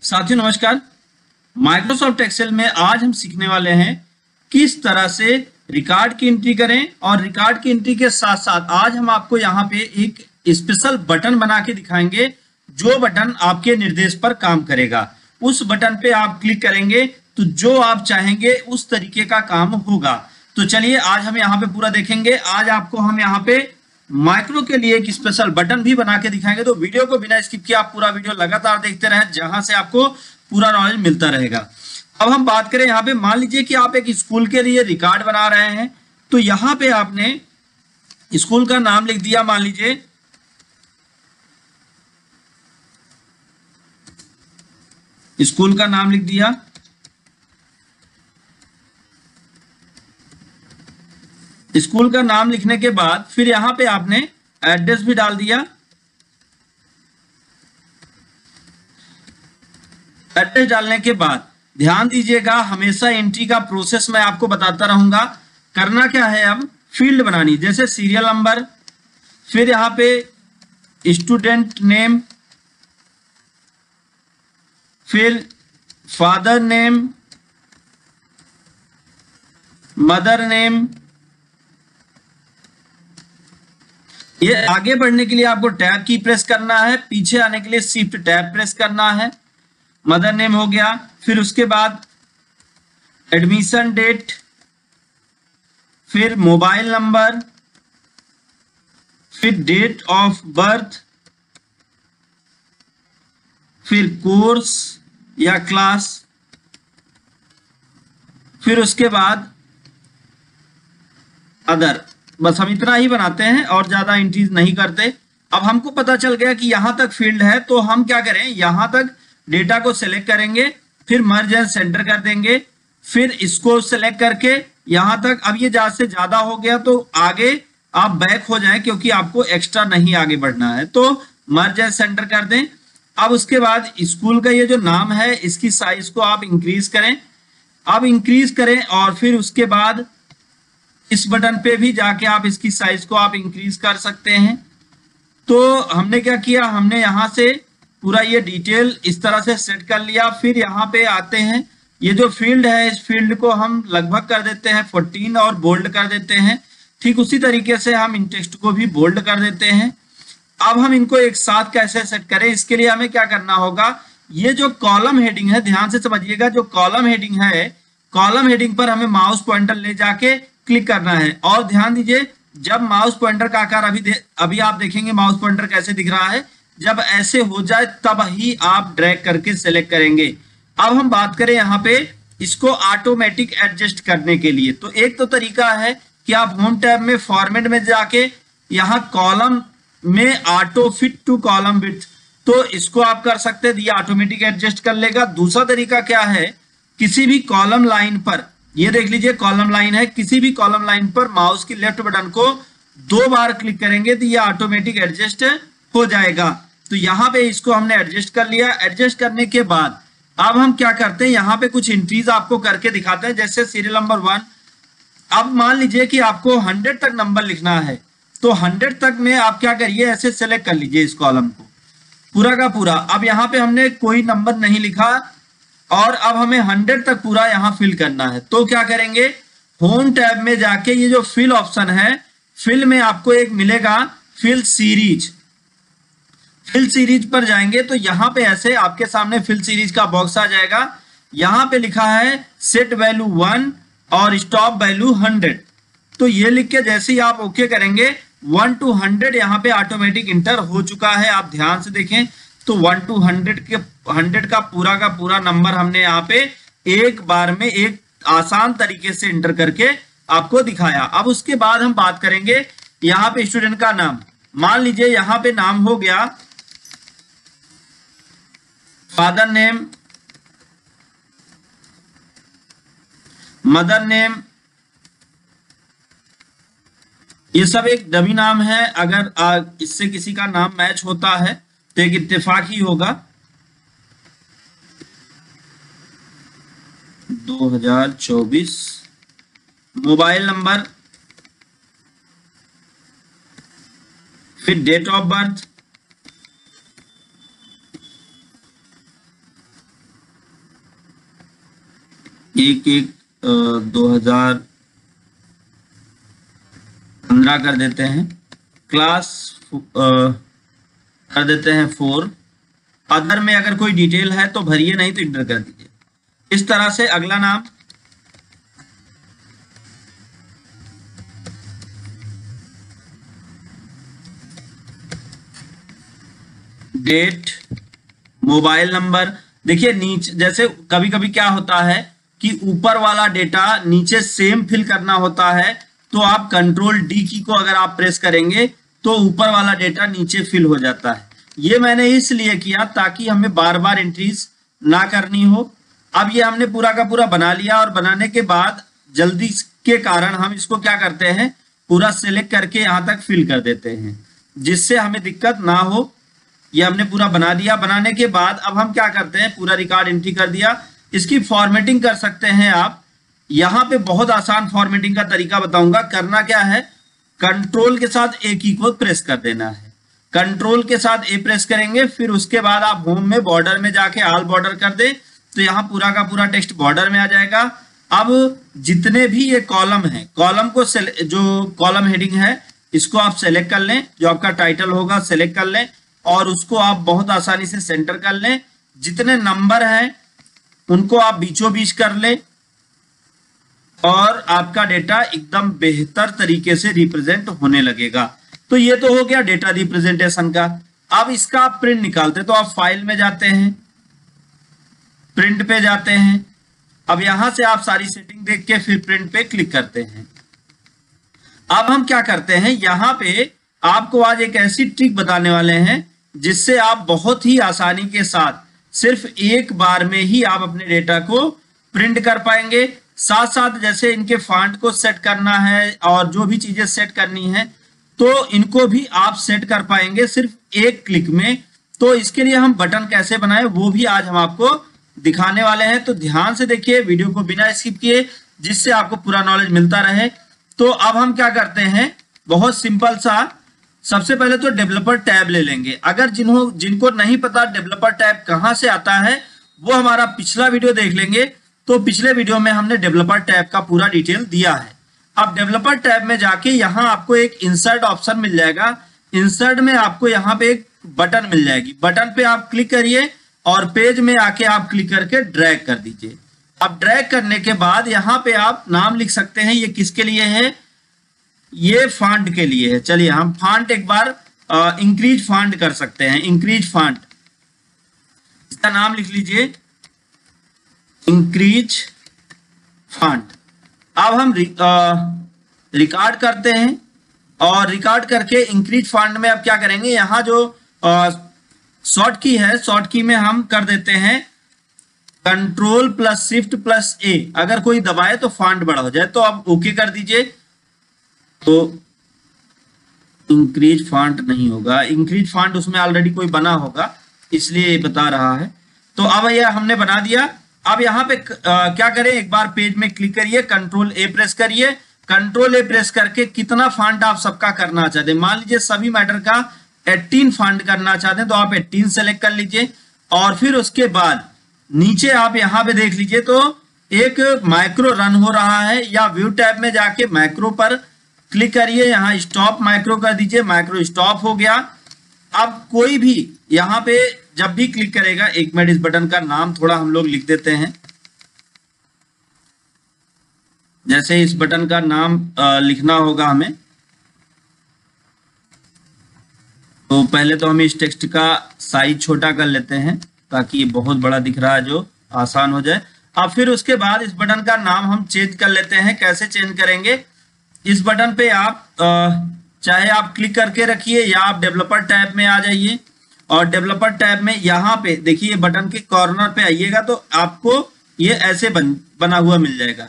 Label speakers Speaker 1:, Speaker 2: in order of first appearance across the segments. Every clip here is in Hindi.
Speaker 1: साथियों नमस्कार। माइक्रोसॉफ्ट एक्सेल में आज हम सीखने वाले हैं किस तरह से रिकॉर्ड की एंट्री करें और रिकॉर्ड की एंट्री के साथ साथ आज हम आपको यहाँ पे एक स्पेशल बटन बना के दिखाएंगे जो बटन आपके निर्देश पर काम करेगा। उस बटन पे आप क्लिक करेंगे तो जो आप चाहेंगे उस तरीके का काम होगा। तो चलिए आज हम यहाँ पे पूरा देखेंगे। आज आपको हम यहाँ पे माइक्रो के लिए एक स्पेशल बटन भी बना के दिखाएंगे, तो वीडियो को बिना स्किप किए आप पूरा वीडियो लगातार देखते रहें, जहां से आपको पूरा नॉलेज मिलता रहेगा। अब हम बात करें यहाँ पे, मान लीजिए कि आप एक स्कूल के लिए रिकॉर्ड बना रहे हैं, तो यहाँ पे आपने स्कूल का नाम लिख दिया। मान लीजिए स्कूल का नाम लिख दिया। स्कूल का नाम लिखने के बाद फिर यहां पे आपने एड्रेस भी डाल दिया। एड्रेस डालने के बाद ध्यान दीजिएगा, हमेशा एंट्री का प्रोसेस मैं आपको बताता रहूंगा। करना क्या है, अब फील्ड बनानी, जैसे सीरियल नंबर, फिर यहां पे स्टूडेंट नेम, फिर फादर नेम, मदर नेम। ये आगे बढ़ने के लिए आपको टैब की प्रेस करना है, पीछे आने के लिए शिफ्ट टैब प्रेस करना है। मदर नेम हो गया, फिर उसके बाद एडमिशन डेट, फिर मोबाइल नंबर, फिर डेट ऑफ बर्थ, फिर कोर्स या क्लास, फिर उसके बाद अदर। बस हम इतना ही बनाते हैं और ज्यादा एंट्रीज नहीं करते। अब हमको पता चल गया कि यहां तक फील्ड है, तो हम क्या करें, यहां तक डेटा को सिलेक्ट करेंगे, फिर मर्ज एंड सेंटर कर देंगे, फिर इसको सिलेक्ट करके यहां तक। अब ये ज्यादा से ज्यादा हो गया तो आगे आप बैक हो जाएं, क्योंकि आपको एक्स्ट्रा नहीं आगे बढ़ना है, तो मर्ज एंड सेंटर कर दें। अब उसके बाद स्कूल का ये जो नाम है, इसकी साइज को आप इंक्रीज करें। अब इंक्रीज करें और फिर उसके बाद इस बटन पे भी जाके आप इसकी साइज को आप इंक्रीज कर सकते हैं। तो हमने क्या किया, हमने यहां से पूरा ये डिटेल इस तरह से सेट कर लिया। फिर यहाँ पे आते हैं, ये जो फील्ड है इस फील्ड को हम लगभग कर देते हैं 14 और बोल्ड कर देते हैं। ठीक उसी तरीके से हम इन टेक्स्ट को भी बोल्ड कर देते हैं। अब हम इनको एक साथ कैसे सेट करें, इसके लिए हमें क्या करना होगा, ये जो कॉलम हेडिंग है, ध्यान से समझिएगा, जो कॉलम हेडिंग है, कॉलम हेडिंग पर हमें माउस पॉइंटर ले जाके क्लिक करना है। और ध्यान दीजिए, जब माउस पॉइंटर का आकार अभी आप देखेंगे माउस पॉइंटर कैसे दिख रहा है, जब ऐसे हो जाए तब ही आप ड्रैग करके सेलेक्ट करेंगे। अब हम बात करें यहाँ पे इसको ऑटोमेटिक एडजस्ट करने के लिए, तो एक तो तरीका है कि आप होम टैब में फॉर्मेट में जाके यहाँ कॉलम में auto fit to column width, तो इसको आप कर सकते हैं, ये ऑटोमेटिक एडजस्ट कर लेगा। दूसरा तरीका क्या है, किसी भी कॉलम लाइन पर, ये देख लीजिए कॉलम लाइन है, किसी भी कॉलम लाइन पर माउस की लेफ्ट बटन को 2 बार क्लिक करेंगे तो ये ऑटोमेटिक एडजस्ट हो जाएगा। तो यहाँ पे इसको हमने एडजस्ट कर लिया। एडजस्ट करने के बाद अब हम क्या करते हैं, यहाँ पे कुछ एंट्रीज आपको करके दिखाते हैं, जैसे सीरियल नंबर 1। अब मान लीजिए कि आपको 100 तक नंबर लिखना है, तो 100 तक में आप क्या करिए, ऐसे सेलेक्ट कर लीजिए इस कॉलम को पूरा का पूरा। अब यहाँ पे हमने कोई नंबर नहीं लिखा और अब हमें 100 तक पूरा यहाँ फिल करना है, तो क्या करेंगे, होम टैब में जाके ये जो फिल ऑप्शन है, फिल में आपको एक मिलेगा फिल सीरीज। फिल सीरीज पर जाएंगे तो यहाँ पे ऐसे आपके सामने फिल सीरीज का बॉक्स आ जाएगा। यहाँ पे लिखा है सेट वैल्यू 1 और स्टॉप वैल्यू 100। तो ये लिख के जैसे ही आप ओके करेंगे 1 to 100 यहाँ पे ऑटोमेटिक इंटर हो चुका है। आप ध्यान से देखें तो 1 to 100 का पूरा नंबर हमने यहाँ पे एक बार में एक आसान तरीके से इंटर करके आपको दिखाया। अब उसके बाद हम बात करेंगे यहाँ पे स्टूडेंट का नाम। मान लीजिए यहाँ पे नाम हो गया फादर नेम, मदर नेम, ये सब एक डमी नाम है। अगर इससे किसी का नाम मैच होता है तो एक इत्तेफाक ही होगा। 2024 मोबाइल नंबर, फिर डेट ऑफ बर्थ, 2015 कर देते हैं, क्लास कर देते हैं 4। अदर में अगर कोई डिटेल है तो भरिए, नहीं तो इंटर कर दीजिए। इस तरह से अगला नाम डेट, मोबाइल नंबर। देखिए नीचे जैसे कभी कभी क्या होता है कि ऊपर वाला डेटा नीचे सेम फिल करना होता है, तो आप कंट्रोल डी की को अगर आप प्रेस करेंगे तो ऊपर वाला डेटा नीचे फिल हो जाता है। ये मैंने इसलिए किया ताकि हमें बार बार एंट्रीज ना करनी हो। अब ये हमने पूरा का पूरा बना लिया, और बनाने के बाद जल्दी के कारण हम इसको क्या करते हैं, पूरा सिलेक्ट करके यहाँ तक फिल कर देते हैं, जिससे हमें दिक्कत ना हो। ये हमने पूरा बना दिया। बनाने के बाद अब हम क्या करते हैं, पूरा रिकॉर्ड एंट्री कर दिया। इसकी फॉर्मेटिंग कर सकते हैं आप। यहाँ पे बहुत आसान फॉर्मेटिंग का तरीका बताऊंगा। करना क्या है, कंट्रोल के साथ ए की को प्रेस कर देना है। कंट्रोल के साथ ए प्रेस करेंगे, फिर उसके बाद आप होम में बॉर्डर में जाके ऑल बॉर्डर कर दे, तो यहाँ पूरा का पूरा टेक्स्ट बॉर्डर में आ जाएगा। अब जितने भी ये कॉलम है, कॉलम को जो कॉलम हेडिंग है इसको आप सेलेक्ट कर लें, जो आपका टाइटल होगा सेलेक्ट कर लें, और उसको आप बहुत आसानी से सेंटर कर लें। जितने नंबर हैं उनको आप बीचों बीच कर लें, और आपका डेटा एकदम बेहतर तरीके से रिप्रेजेंट होने लगेगा। तो ये तो हो गया डेटा रिप्रेजेंटेशन का। अब इसका आप प्रिंट निकालते, तो आप फाइल में जाते हैं, प्रिंट पे जाते हैं। अब यहां से आप सारी सेटिंग देख के फिर प्रिंट पे क्लिक करते हैं। अब हम क्या करते हैं, यहां पे आपको आज एक ऐसी ट्रिक बताने वाले हैं जिससे आप बहुत ही आसानी के साथ सिर्फ एक बार में ही आप अपने डेटा को प्रिंट कर पाएंगे। साथ साथ जैसे इनके फॉन्ट को सेट करना है और जो भी चीजें सेट करनी है, तो इनको भी आप सेट कर पाएंगे सिर्फ एक क्लिक में। तो इसके लिए हम बटन कैसे बनाएं वो भी आज हम आपको दिखाने वाले हैं। तो ध्यान से देखिए वीडियो को बिना स्किप किए, जिससे आपको पूरा नॉलेज मिलता रहे। तो अब हम क्या करते हैं, बहुत सिंपल सा, सबसे पहले तो डेवलपर टैब ले लेंगे। अगर जिनको नहीं पता डेवलपर टैब कहां से आता है, वो हमारा पिछला वीडियो देख लेंगे। तो पिछले वीडियो में हमने डेवलपर टैब का पूरा डिटेल दिया है। अब डेवलपर टैब में जाके यहाँ आपको एक इंसर्ट ऑप्शन मिल जाएगा। इंसर्ट में आपको यहाँ पे एक बटन मिल जाएगी, बटन पे आप क्लिक करिए और पेज में आके आप क्लिक करके ड्रैग कर दीजिए। अब ड्रैग करने के बाद यहाँ पे आप नाम लिख सकते हैं। ये किसके लिए है, ये फॉन्ट के लिए है। चलिए हम फॉन्ट एक बार इंक्रीज फॉन्ट कर सकते हैं, इंक्रीज फॉन्ट, इसका नाम लिख लीजिए इंक्रीज फॉन्ट। अब हम रिकॉर्ड करते हैं, और रिकॉर्ड करके इंक्रीज फॉन्ट में अब क्या करेंगे, यहाँ जो शॉर्ट की है, शॉर्ट की में हम कर देते हैं कंट्रोल प्लस शिफ्ट प्लस ए। अगर कोई दबाए तो फॉन्ट बड़ा हो जाए, तो आप ओके कर दीजिए। तो इंक्रीज फॉन्ट नहीं होगा, इंक्रीज फॉन्ट उसमें ऑलरेडी कोई बना होगा, इसलिए ये बता रहा है। तो अब यह हमने बना दिया। अब यहाँ पे क्या करें, एक बार पेज में क्लिक करिए, कंट्रोल ए प्रेस करिए। कंट्रोल ए प्रेस करके कितना फॉन्ट आप सबका करना चाहते हैं, मान लीजिए सभी मैटर का 18 फॉन्ट करना चाहते हैं, तो आप 18 सेलेक्ट कर लीजिए। और फिर उसके बाद नीचे आप यहाँ पे देख लीजिए तो एक माइक्रो रन हो रहा है, या व्यू टैब में जाके माइक्रो पर क्लिक करिए, यहाँ स्टॉप माइक्रो कर दीजिए, माइक्रो स्टॉप हो गया। अब कोई भी यहाँ पे जब भी क्लिक करेगा, एक मिनट इस बटन का नाम थोड़ा हम लोग लिख देते हैं। जैसे इस बटन का नाम लिखना होगा हमें, तो पहले तो हम इस टेक्स्ट का साइज छोटा कर लेते हैं ताकि ये बहुत बड़ा दिख रहा है, जो आसान हो जाए। अब फिर उसके बाद इस बटन का नाम हम चेंज कर लेते हैं। कैसे चेंज करेंगे, इस बटन पे आप चाहे आप क्लिक करके रखिए, या आप डेवलपर टैब में आ जाइए, और डेवलपर टैब में यहाँ पे देखिए बटन के कॉर्नर पे आइएगा तो आपको ये ऐसे बना हुआ मिल जाएगा।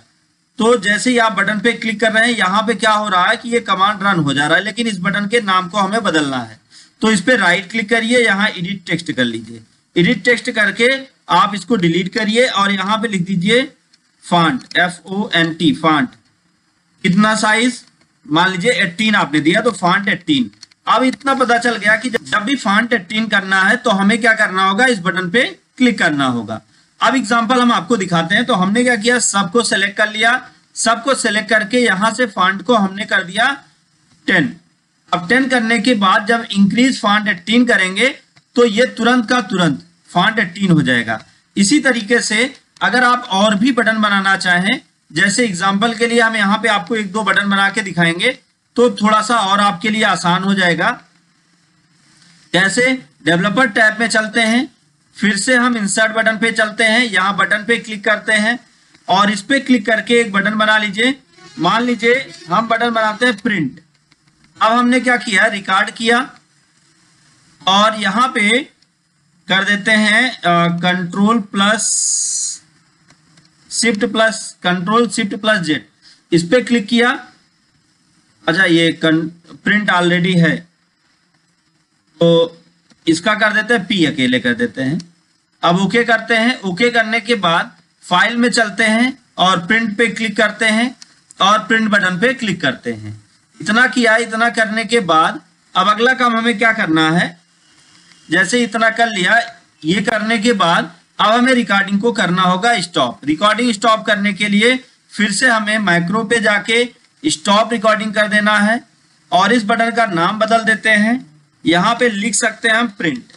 Speaker 1: तो जैसे ही आप बटन पे क्लिक कर रहे हैं, यहाँ पे क्या हो रहा है कि ये कमांड रन हो जा रहा है, लेकिन इस बटन के नाम को हमें बदलना है। तो इस पे राइट क्लिक करिए, यहाँ एडिट टेक्स्ट कर लीजिए। एडिट टेक्स्ट करके आप इसको डिलीट करिए, और यहाँ पे लिख दीजिए फॉन्ट, FONT फॉन्ट। कितना साइज, मान लीजिए 18 आपने दिया, तो फॉन्ट 18। अब इतना पता चल गया कि जब भी फॉन्ट 18 करना है तो हमें क्या करना होगा, इस बटन पे क्लिक करना होगा। अब एग्जांपल हम आपको दिखाते हैं। तो हमने क्या किया, सबको सेलेक्ट कर लिया, सबको सेलेक्ट करके यहां से फॉन्ट को हमने कर दिया 10। अब 10 करने के बाद जब इंक्रीज फॉन्ट 18 करेंगे तो ये तुरंत का तुरंत फॉन्ट 18 हो जाएगा। इसी तरीके से अगर आप और भी बटन बनाना चाहें, जैसे एग्जांपल के लिए हम यहाँ पे आपको 1-2 बटन बना के दिखाएंगे तो थोड़ा सा और आपके लिए आसान हो जाएगा। कैसे, डेवलपर टैब में चलते हैं, फिर से हम इंसर्ट बटन पे चलते हैं, यहाँ बटन पे क्लिक करते हैं और इस पे क्लिक करके एक बटन बना लीजिए। मान लीजिए हम बटन बनाते हैं प्रिंट। अब हमने क्या किया, रिकॉर्ड किया और यहाँ पे कर देते हैं कंट्रोल शिफ्ट प्लस जेड, इस पे क्लिक किया। अच्छा, ये प्रिंट ऑलरेडी है तो इसका कर देते हैं पी, अकेले कर देते हैं। अब ओके करते हैं। ओके करने के बाद फाइल में चलते हैं और प्रिंट पे क्लिक करते हैं और प्रिंट बटन पे क्लिक करते हैं। इतना किया, इतना करने के बाद अब अगला काम हमें क्या करना है, जैसे इतना कर लिया, ये करने के बाद अब हमें रिकॉर्डिंग को करना होगा स्टॉप। रिकॉर्डिंग स्टॉप करने के लिए फिर से हमें मैक्रो पे जाके स्टॉप रिकॉर्डिंग कर देना है और इस बटन का नाम बदल देते हैं। यहां पे लिख सकते हैं हम प्रिंट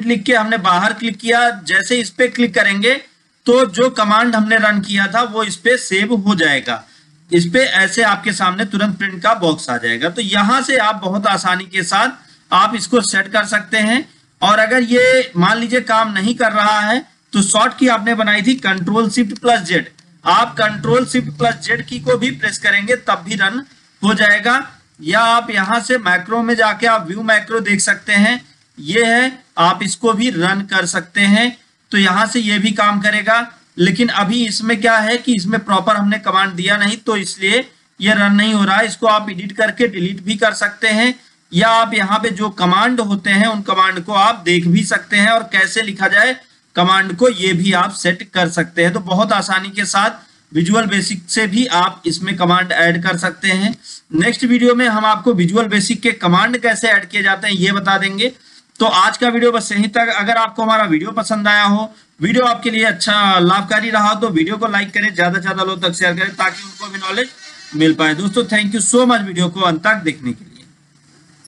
Speaker 1: लिख के हमने बाहर क्लिक किया। जैसे इस पे क्लिक करेंगे तो जो कमांड हमने रन किया था वो इस पे सेव हो जाएगा। इस पे ऐसे आपके सामने तुरंत प्रिंट का बॉक्स आ जाएगा। तो यहां से आप बहुत आसानी के साथ आप इसको सेट कर सकते हैं। और अगर ये मान लीजिए काम नहीं कर रहा है तो शॉर्ट की आपने बनाई थी कंट्रोल शिफ्ट प्लस जेड, आप कंट्रोल शिफ्ट प्लस जेड की को भी प्रेस करेंगे तब भी रन हो जाएगा। या आप यहां से मैक्रो में जाके आप व्यू मैक्रो देख सकते हैं, ये है, आप इसको भी रन कर सकते हैं। तो यहां से ये भी काम करेगा। लेकिन अभी इसमें क्या है कि इसमें प्रॉपर हमने कमांड दिया नहीं तो इसलिए ये रन नहीं हो रहा है। इसको आप एडिट करके डिलीट भी कर सकते हैं या आप यहाँ पे जो कमांड होते हैं उन कमांड को आप देख भी सकते हैं और कैसे लिखा जाए कमांड को ये भी आप सेट कर सकते हैं। तो बहुत आसानी के साथ विजुअल बेसिक से भी आप इसमें कमांड ऐड कर सकते हैं। नेक्स्ट वीडियो में हम आपको विजुअल बेसिक के कमांड कैसे ऐड किए जाते हैं ये बता देंगे। तो आज का वीडियो बस यहीं तक। अगर आपको हमारा वीडियो पसंद आया हो, वीडियो आपके लिए अच्छा लाभकारी रहा तो वीडियो को लाइक करें, ज्यादा से ज्यादा लोग तक शेयर करें ताकि उनको भी नॉलेज मिल पाए। दोस्तों thank you so much video को अंत तक देखने के लिए।